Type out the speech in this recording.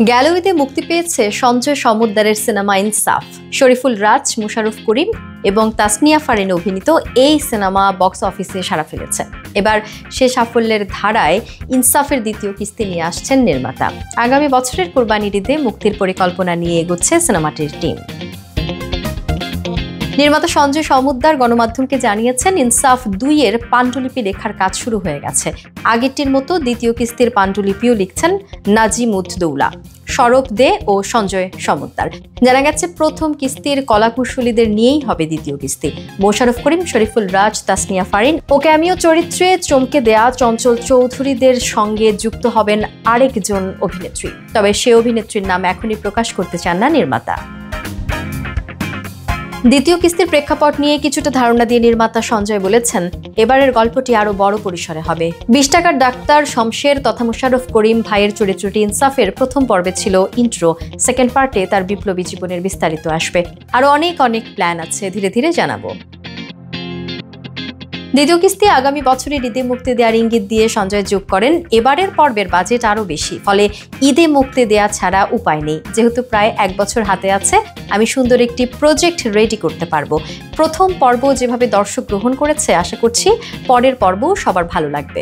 গ্যালারিতে মুক্তি পেয়েছে সঞ্জয় সমদ্দারের সিনেমা ইনসাফ। শরীফুল রাজ, মোশাররফ করিম এবং তাসনিয়া ফারিন অভিনীত এই সিনেমা বক্স অফিসে সাড়া ফেলেছে। এবার সে সাফল্যের ধারায় ইনসাফের দ্বিতীয় কিস্তি নিয়ে আসছেন নির্মাতা। আগামী বছরের কোরবানির ঈদে মুক্তির পরিকল্পনা নিয়ে এগোচ্ছে সিনেমাটির টিম। নির্মাতা সঞ্জয় সমদ্দার গণমাধ্যমকে জানিয়েছেন, ইনসাফ 2-এর পাণ্ডুলিপি লেখার কাজ শুরু হয়ে গেছে। আগেরটির মতো দ্বিতীয় কিস্তির পাণ্ডুলিপিও লিখছেন নাজিম উদ্দৌলা, সৌরভ দে ও সঞ্জয় সমদ্দার। জানা গেছে, প্রথম কিস্তির কলাকুশলীদের নিয়েই হবে দ্বিতীয় কিস্তি। মোশাররফ করিম, শরীফুল রাজ, তাসনিয়া ফারিন ও ক্যামিও চরিত্রে চমকে দেয়া চঞ্চল চৌধুরীদের সঙ্গে যুক্ত হবেন আরেকজন অভিনেত্রী। তবে সে অভিনেত্রীর নাম এখনই প্রকাশ করতে চান না নির্মাতা। দ্বিতীয় কিস্তির প্রেক্ষাপট নিয়ে কিছুটা ধারণা দিয়ে নির্মাতা সঞ্জয় বলেছেন, এবারের গল্পটি আরো বড় পরিসরে হবে। 20 টাকার ডাক্তার শমশের তথা মোশাররফ করিম ভাইয়ের চরিত্রটি ইনসাফের প্রথম পর্বে ছিল ইন্ট্রো। সেকেন্ড পার্টে তার বিপ্লবী জীবনের বিস্তারিত আসবে। আরো অনেক প্ল্যান আছে, ধীরে ধীরে জানাবো। দ্বিতীয় কিস্তি আগামী বছরের ঈদে মুক্তি দেওয়ার ইঙ্গিত দিয়ে সঞ্জয় যোগ করেন, এবারের পর্বের বাজেট আরো বেশি, ফলে ঈদে মুক্তি দেওয়া ছাড়া উপায় নেই। যেহেতু প্রায় 1 বছর হাতে আছে, আমি সুন্দর একটি প্রজেক্ট রেডি করতে পারবো। প্রথম পর্ব যেভাবে দর্শক গ্রহণ করেছে, আশা করছি পরের পর্ব সবার ভালো লাগবে।